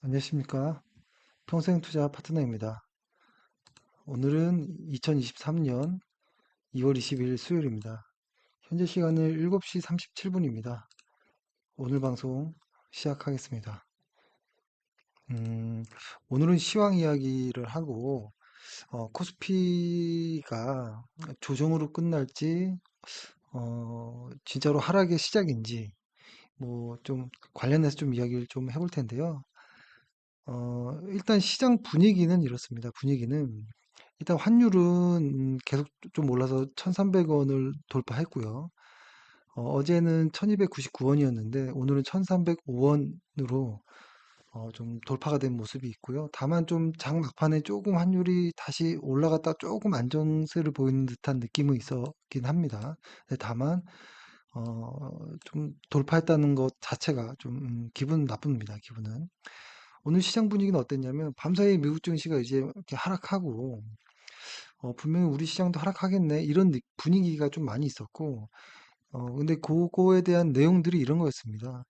안녕하십니까. 평생투자 파트너입니다. 오늘은 2023년 2월 20일 수요일입니다. 현재 시간은 7시 37분입니다. 오늘 방송 시작하겠습니다. 음, 오늘은 시황 이야기를 하고, 코스피가 조정으로 끝날지, 진짜로 하락의 시작인지, 뭐 좀 관련해서 좀 이야기를 좀 해볼 텐데요. 일단 시장 분위기는 이렇습니다. 분위기는 일단 환율은 계속 좀 올라서 1,300원을 돌파했고요. 어제는 1,299원이었는데 오늘은 1,305원으로 좀 돌파가 된 모습이 있고요. 다만 좀 장 막판에 조금 환율이 다시 올라갔다 조금 안정세를 보이는 듯한 느낌은 있었긴 합니다. 다만 좀 돌파했다는 것 자체가 좀 기분 나쁩니다. 기분은. 오늘 시장 분위기는 어땠냐면 밤사이 미국 증시가 이제 이렇게 하락하고 분명히 우리 시장도 하락하겠네 이런 분위기가 좀 많이 있었고 근데 그거에 대한 내용들이 이런 거였습니다.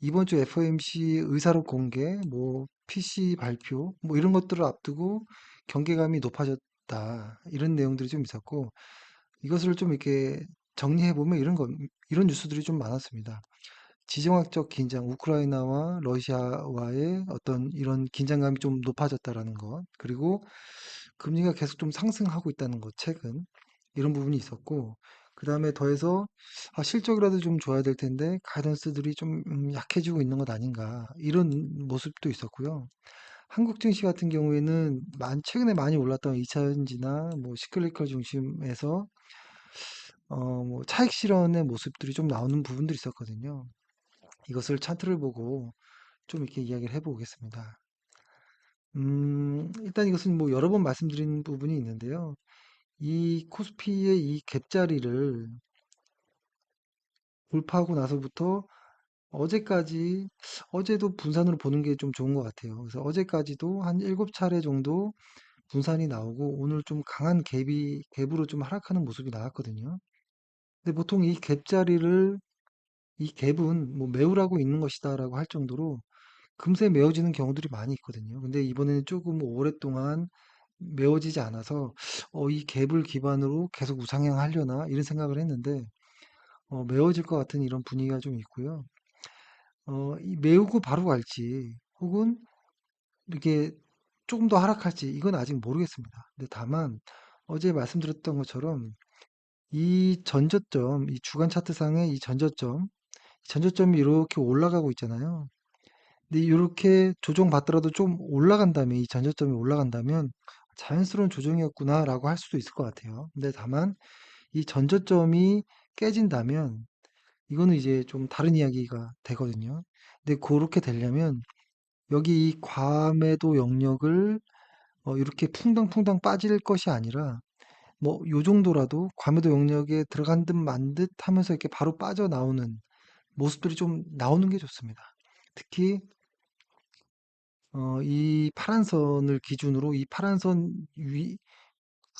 이번 주 FOMC 의사록 공개, 뭐 PC 발표, 뭐 이런 것들을 앞두고 경계감이 높아졌다 이런 내용들이 좀 있었고 이것을 좀 이렇게 정리해 보면 이런 뉴스들이 좀 많았습니다. 지정학적 긴장, 우크라이나와 러시아와의 어떤 이런 긴장감이 좀 높아졌다라는 것, 그리고 금리가 계속 좀 상승하고 있다는 것, 최근. 이런 부분이 있었고, 그 다음에 더해서, 실적이라도 좀 좋아야 될 텐데, 가이던스들이 좀 약해지고 있는 것 아닌가, 이런 모습도 있었고요. 한국 증시 같은 경우에는 최근에 많이 올랐던 2차전지나 뭐 시클리컬 중심에서, 뭐 차익 실현의 모습들이 좀 나오는 부분들이 있었거든요. 이것을 차트를 보고 좀 이렇게 이야기를 해보겠습니다. 일단 이것은 뭐 여러 번 말씀드린 부분이 있는데요. 이 코스피의 이 갭자리를 돌파하고 나서부터 어제까지, 어제도 분산으로 보는 게 좀 좋은 것 같아요. 그래서 어제까지도 한 7차례 정도 분산이 나오고 오늘 좀 강한 갭으로 좀 하락하는 모습이 나왔거든요. 근데 보통 이 갭은 뭐 메우라고 있는 것이다라고 할 정도로 금세 메워지는 경우들이 많이 있거든요. 근데 이번에는 조금 오랫동안 메워지지 않아서 이 갭을 기반으로 계속 우상향하려나 이런 생각을 했는데 메워질 것 같은 이런 분위기가 좀 있고요. 이 메우고 바로 갈지 혹은 이렇게 조금 더 하락할지 이건 아직 모르겠습니다. 근데 다만 어제 말씀드렸던 것처럼 이 전저점, 이 주간 차트상의 이 전저점이 이렇게 올라가고 있잖아요. 근데 이렇게 조정받더라도 좀 올라간다면, 이 전저점이 올라간다면 자연스러운 조정이었구나라고 할 수도 있을 것 같아요. 근데 다만 이 전저점이 깨진다면 이거는 이제 좀 다른 이야기가 되거든요. 근데 그렇게 되려면 여기 이 과매도 영역을 이렇게 퐁당퐁당 빠질 것이 아니라 뭐 요 정도라도 과매도 영역에 들어간 듯 만 듯 하면서 이렇게 바로 빠져나오는 모습들이 좀 나오는 게 좋습니다. 특히 이 파란 선을 기준으로 이 파란 선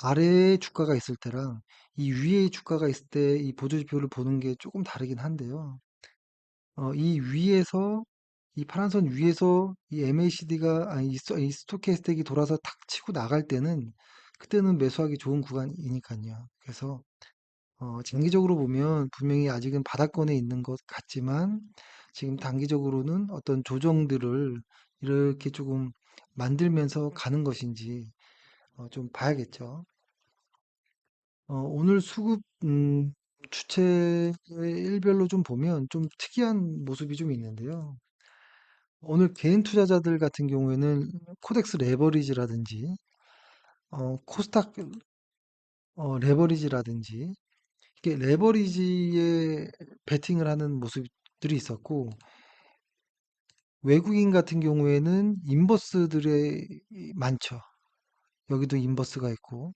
아래에 주가가 있을 때랑 이 위에 주가가 있을 때 이 보조지표를 보는 게 조금 다르긴 한데요. 이 위에서 이 파란 선 위에서 이 MACD가 아니 이 스토캐스틱이 돌아서 탁 치고 나갈 때는 그때는 매수하기 좋은 구간이니까요. 그래서 장기적으로 보면 분명히 아직은 바닥권에 있는 것 같지만 지금 단기적으로는 어떤 조정들을 이렇게 조금 만들면서 가는 것인지 좀 봐야겠죠. 오늘 수급 주체 일별로 좀 보면 좀 특이한 모습이 좀 있는데요. 오늘 개인 투자자들 같은 경우에는 코덱스 레버리지라든지 코스닥 레버리지라든지 이게 레버리지에 베팅을 하는 모습들이 있었고 외국인 같은 경우에는 인버스들이 많죠. 여기도 인버스가 있고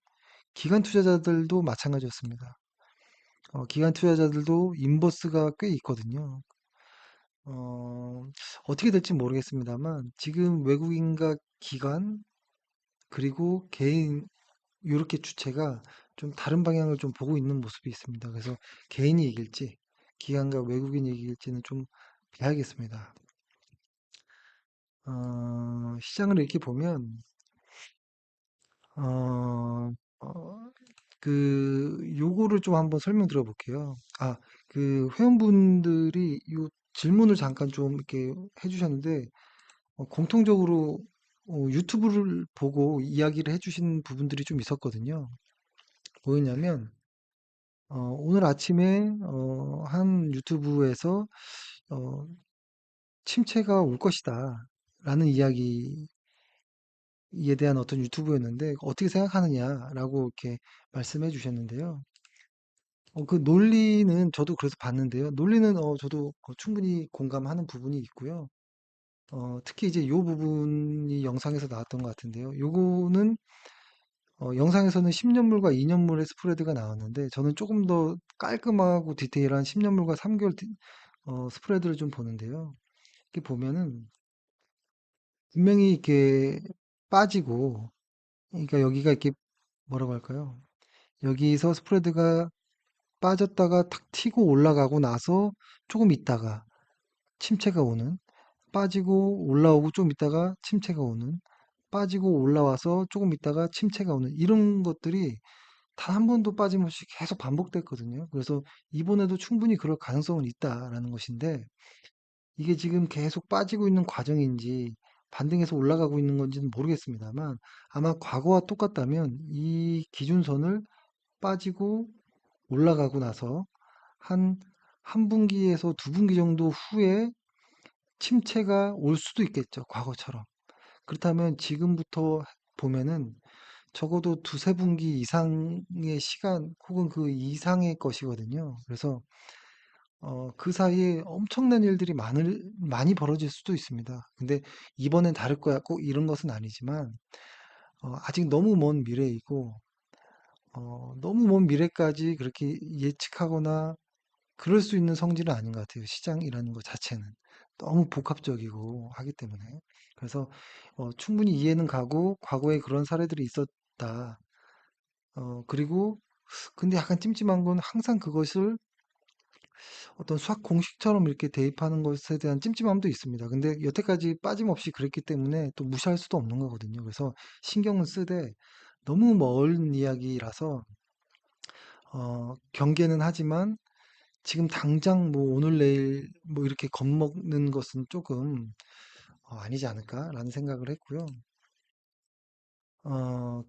기관 투자자들도 마찬가지였습니다. 기관 투자자들도 인버스가 꽤 있거든요. 어, 어떻게 될지 모르겠습니다만 지금 외국인과 기관 그리고 개인 이렇게 주체가 좀 다른 방향을 좀 보고 있는 모습이 있습니다. 그래서 개인이 이길지 기관과 외국인이 이길지는 좀 봐야겠습니다. 시장을 이렇게 보면, 어, 어, 요거를 좀 한번 설명드려 볼게요. 회원분들이 요 질문을 잠깐 좀 이렇게 해주셨는데, 공통적으로 유튜브를 보고 이야기를 해주신 부분들이 좀 있었거든요. 뭐였냐면, 오늘 아침에 한 유튜브에서 어, 침체가 올 것이다 라는 이야기에 대한 어떤 유튜브였는데 어떻게 생각하느냐라고 이렇게 말씀해 주셨는데요. 그 논리는 저도 그래서 봤는데요. 논리는 저도 충분히 공감하는 부분이 있고요. 특히 이제 요 부분이 영상에서 나왔던 것 같은데요. 요거는 영상에서는 10년물과 2년물의 스프레드가 나왔는데 저는 조금 더 깔끔하고 디테일한 10년물과 3개월 스프레드를 좀 보는데요. 이렇게 보면은 분명히 이렇게 빠지고, 그러니까 여기가 이렇게 뭐라고 할까요? 여기서 스프레드가 빠졌다가 탁 튀고 올라가고 나서 조금 있다가 침체가 오는, 빠지고 올라오고 좀 있다가 침체가 오는, 빠지고 올라와서 조금 있다가 침체가 오는, 이런 것들이 단 한 번도 빠짐없이 계속 반복됐거든요. 그래서 이번에도 충분히 그럴 가능성은 있다라는 것인데, 이게 지금 계속 빠지고 있는 과정인지 반등해서 올라가고 있는 건지는 모르겠습니다만, 아마 과거와 똑같다면 이 기준선을 빠지고 올라가고 나서 한 한 분기에서 두 분기 정도 후에 침체가 올 수도 있겠죠. 과거처럼. 그렇다면 지금부터 보면은 적어도 두세 분기 이상의 시간 혹은 그 이상의 것이거든요. 그래서 그 사이에 엄청난 일들이 많이 벌어질 수도 있습니다. 근데 이번엔 다를 거야. 꼭 이런 것은 아니지만, 아직 너무 먼 미래이고, 너무 먼 미래까지 그렇게 예측하거나 그럴 수 있는 성질은 아닌 것 같아요. 시장이라는 것 자체는. 너무 복합적이고 하기 때문에. 그래서 충분히 이해는 가고, 과거에 그런 사례들이 있었다. 그리고, 근데 약간 찜찜한 건 항상 그것을 어떤 수학 공식처럼 이렇게 대입하는 것에 대한 찜찜함도 있습니다. 근데 여태까지 빠짐없이 그랬기 때문에 또 무시할 수도 없는 거거든요. 그래서 신경은 쓰되 너무 먼 이야기라서 경계는 하지만 지금 당장 뭐 오늘 내일 뭐 이렇게 겁먹는 것은 조금 아니지 않을까라는 생각을 했고요.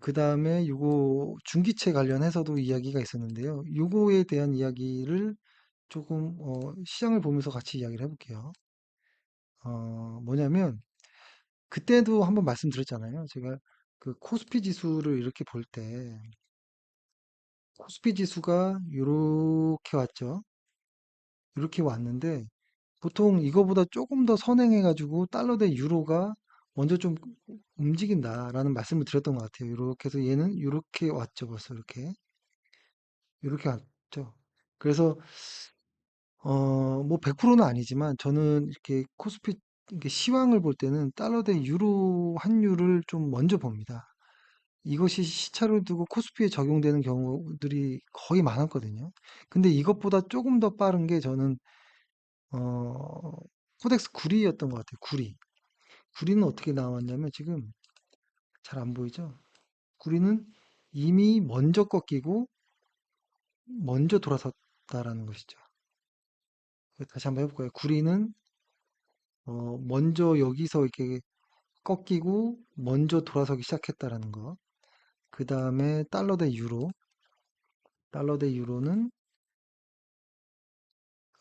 그 다음에 요거 중기체 관련해서도 이야기가 있었는데요. 요거에 대한 이야기를 조금 시장을 보면서 같이 이야기를 해볼게요. 뭐냐면 그때도 한번 말씀드렸잖아요. 제가 그 코스피 지수를 이렇게 볼 때 코스피 지수가 이렇게 왔죠. 이렇게 왔는데 보통 이거보다 조금 더 선행해가지고 달러 대 유로가 먼저 좀 움직인다라는 말씀을 드렸던 것 같아요. 이렇게 해서 얘는 이렇게 왔죠. 벌써 이렇게 왔죠. 그래서 뭐 100%는 아니지만 저는 이렇게 코스피 이렇게 시황을 볼 때는 달러 대 유로 환율을 좀 먼저 봅니다. 이것이 시차를 두고 코스피에 적용되는 경우들이 거의 많았거든요. 근데 이것보다 조금 더 빠른 게 저는 어, 코덱스 구리였던 것 같아요. 구리. 구리는 어떻게 나왔냐면 지금 잘 안 보이죠? 구리는 이미 먼저 꺾이고 먼저 돌아섰다라는 것이죠. 다시 한번 해볼까요? 구리는 먼저 여기서 이렇게 꺾이고 먼저 돌아서기 시작했다라는 거. 그 다음에 달러 대 유로. 달러 대 유로는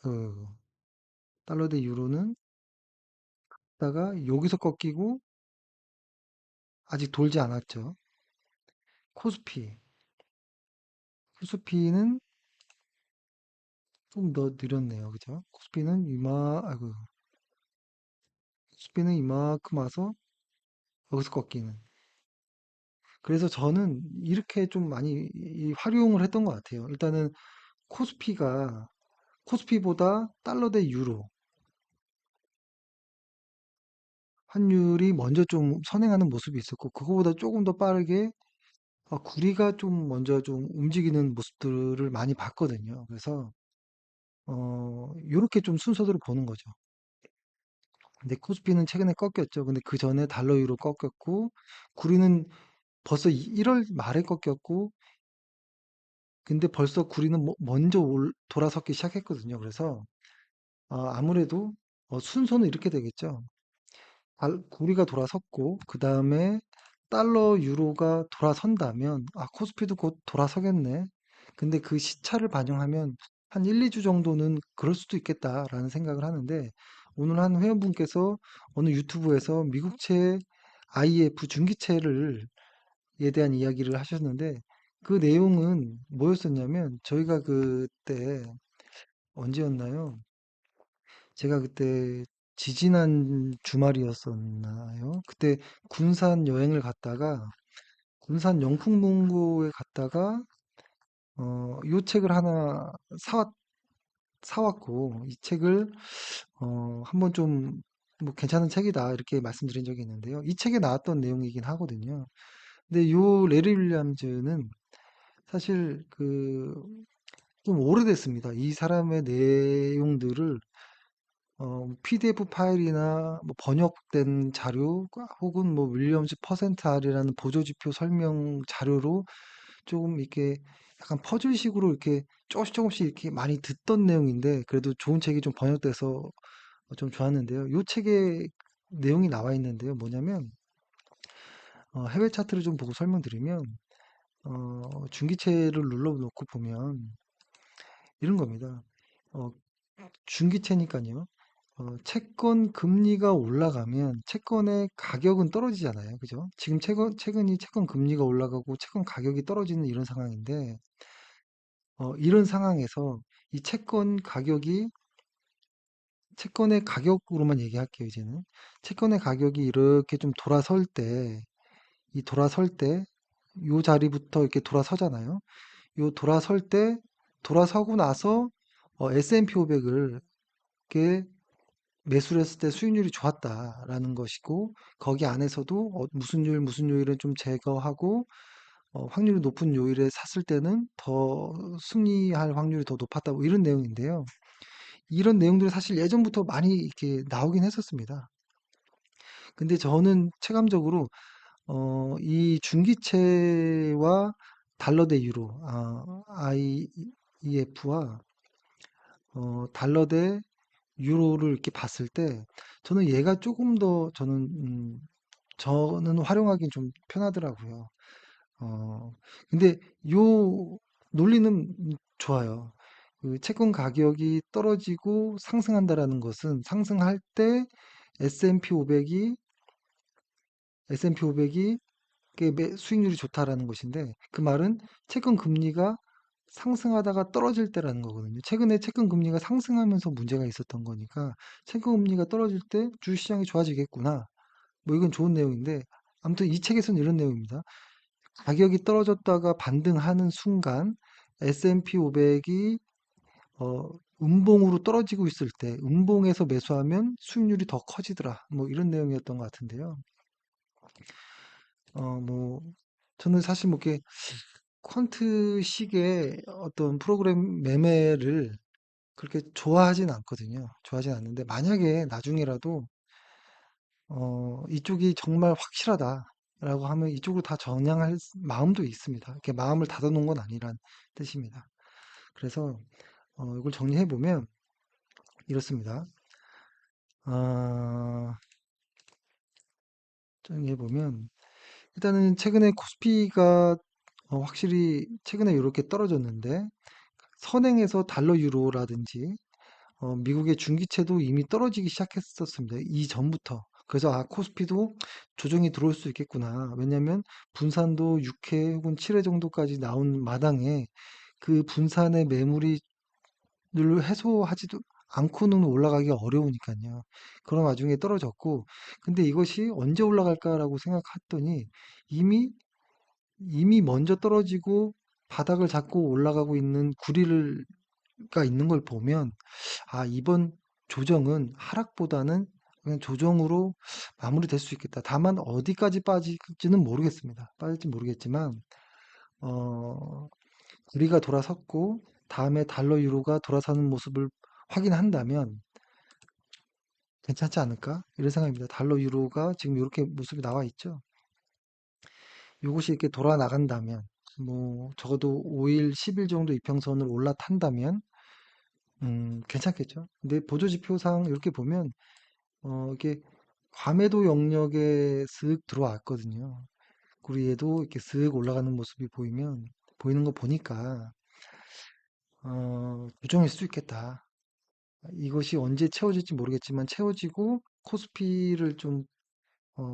그 달러 대 유로는 다가 여기서 꺾이고 아직 돌지 않았죠. 코스피. 코스피는 좀 더 느렸네요. 그죠? 코스피는 이만큼 와서 여기서 꺾이는. 그래서 저는 이렇게 좀 많이 활용을 했던 것 같아요. 일단은 코스피가 코스피보다 달러 대 유로 환율이 먼저 좀 선행하는 모습이 있었고 그거보다 조금 더 빠르게 구리가 좀 먼저 좀 움직이는 모습들을 많이 봤거든요. 그래서 요렇게 좀 순서대로 보는 거죠. 근데 코스피는 최근에 꺾였죠. 근데 그 전에 달러 유로 꺾였고, 구리는 벌써 1월 말에 꺾였고, 근데 벌써 구리는 먼저 돌아서기 시작했거든요. 그래서 아무래도 순서는 이렇게 되겠죠. 구리가 돌아섰고, 그 다음에 달러 유로가 돌아선다면, 코스피도 곧 돌아서겠네. 근데 그 시차를 반영하면 한 1, 2주 정도는 그럴 수도 있겠다라는 생각을 하는데, 오늘 한 회원분께서 어느 유튜브에서 미국채 IF 중기채를 에 대한 이야기를 하셨는데, 그 내용은 뭐였었냐면, 저희가 그때 언제였나요? 제가 그때 지지난 주말이었었나요? 그때 군산 여행을 갔다가 군산 영풍문고에 갔다가 요 책을 하나 사왔고 이 책을 한번 좀 뭐 괜찮은 책이다 이렇게 말씀드린 적이 있는데요. 이 책에 나왔던 내용이긴 하거든요. 근데 요 레리 윌리엄즈는 사실 그 좀 오래됐습니다. 이 사람의 내용들을 PDF 파일이나 뭐 번역된 자료 혹은 뭐 윌리엄스 퍼센트 R이라는 보조지표 설명 자료로 조금 이렇게 약간 퍼즐식으로 이렇게 조금씩 조금씩 이렇게 많이 듣던 내용인데 그래도 좋은 책이 좀 번역돼서 좀 좋았는데요. 이 책에 내용이 나와 있는데요. 뭐냐면 해외 차트를 좀 보고 설명드리면 중기채를 눌러놓고 보면 이런 겁니다. 어, 중기채니까요. 채권 금리가 올라가면 채권의 가격은 떨어지잖아요. 그죠? 지금 최근이 채권 금리가 올라가고 채권 가격이 떨어지는 이런 상황인데, 이런 상황에서 이 채권의 가격으로만 얘기할게요, 이제는. 채권의 가격이 이렇게 좀 돌아설 때, 요 자리부터 이렇게 돌아서잖아요. 요 돌아서고 나서 S&P 500을 매수를 했을 때 수익률이 좋았다라는 것이고 거기 안에서도 무슨 요일은 좀 제거하고 확률이 높은 요일에 샀을 때는 더 승리할 확률이 더 높았다 뭐 이런 내용인데요. 이런 내용들이 사실 예전부터 많이 이렇게 나오긴 했었습니다. 근데 저는 체감적으로 이 중기채와 달러 대 유로, IEF와 달러 대 유로를 이렇게 봤을 때 저는 얘가 조금 더 저는 활용하기 좀 편하더라고요. 근데 요 논리는 좋아요. 그 채권 가격이 떨어지고 상승한다라는 것은 상승할 때 S&P 500이 S&P 500이 수익률이 좋다라는 것인데 그 말은 채권 금리가 상승하다가 떨어질 때라는 거거든요. 최근에 채권 금리가 상승하면서 문제가 있었던 거니까 채권 금리가 떨어질 때 주식시장이 좋아지겠구나. 뭐 이건 좋은 내용인데 아무튼 이 책에서는 이런 내용입니다. 가격이 떨어졌다가 반등하는 순간 S&P 500이 음봉으로 떨어지고 있을 때 음봉에서 매수하면 수익률이 더 커지더라. 뭐 이런 내용이었던 것 같은데요. 뭐 저는 사실 뭐 이렇게 퀀트식의 어떤 프로그램 매매를 그렇게 좋아하진 않거든요. 좋아하진 않는데 만약에 나중에라도 이쪽이 정말 확실하다라고 하면 이쪽으로 다 전향할 마음도 있습니다. 이렇게 마음을 닫아놓은 건 아니란 뜻입니다. 그래서 이걸 정리해 보면 이렇습니다. 아, 정리해 보면 일단은 최근에 코스피가 확실히 최근에 이렇게 떨어졌는데 선행에서 달러 유로라든지 미국의 중기채도 이미 떨어지기 시작했었습니다. 이전부터. 그래서 코스피도 조정이 들어올 수 있겠구나. 왜냐하면 분산도 6회 혹은 7회 정도까지 나온 마당에 그 분산의 매물이 늘 해소하지도 않고는 올라가기 어려우니까요. 그런 와중에 떨어졌고, 근데 이것이 언제 올라갈까라고 생각했더니 이미 이미 먼저 떨어지고 바닥을 잡고 올라가고 있는 구리가 있는 걸 보면 이번 조정은 하락보다는 그냥 조정으로 마무리될 수 있겠다. 다만 어디까지 빠질지는 모르겠습니다. 빠질지 모르겠지만 어, 우리가 돌아섰고 다음에 달러 유로가 돌아서는 모습을 확인한다면 괜찮지 않을까? 이런 생각입니다. 달러 유로가 지금 이렇게 모습이 나와 있죠. 이것이 이렇게 돌아 나간다면, 뭐 적어도 5일, 10일 정도 이평선을 올라탄다면 괜찮겠죠. 근데 보조지표상 이렇게 보면 이게 과매도 영역에 슥 들어왔거든요. 그리고 얘도 이렇게 슥 올라가는 모습이 보이는 거 보니까 조정일 수도 있겠다. 이것이 언제 채워질지 모르겠지만 채워지고 코스피를 좀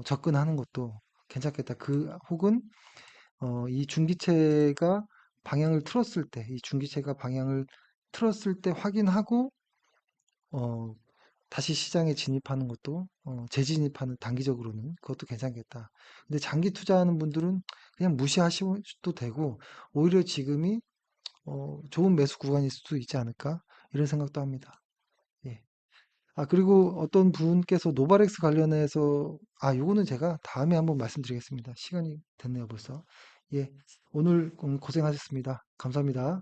접근하는 것도 괜찮겠다. 혹은 이 중기체가 방향을 틀었을 때, 이 중기체가 방향을 틀었을 때 확인하고 어, 다시 시장에 진입하는 것도 재진입하는 단기적으로는 그것도 괜찮겠다. 근데 장기 투자하는 분들은 그냥 무시하셔도 되고 오히려 지금이 좋은 매수 구간일 수도 있지 않을까 이런 생각도 합니다. 예. 아, 그리고 어떤 분께서 노바렉스 관련해서 요거는 제가 다음에 한번 말씀드리겠습니다. 시간이 됐네요, 벌써. 예. 오늘 고생하셨습니다. 감사합니다.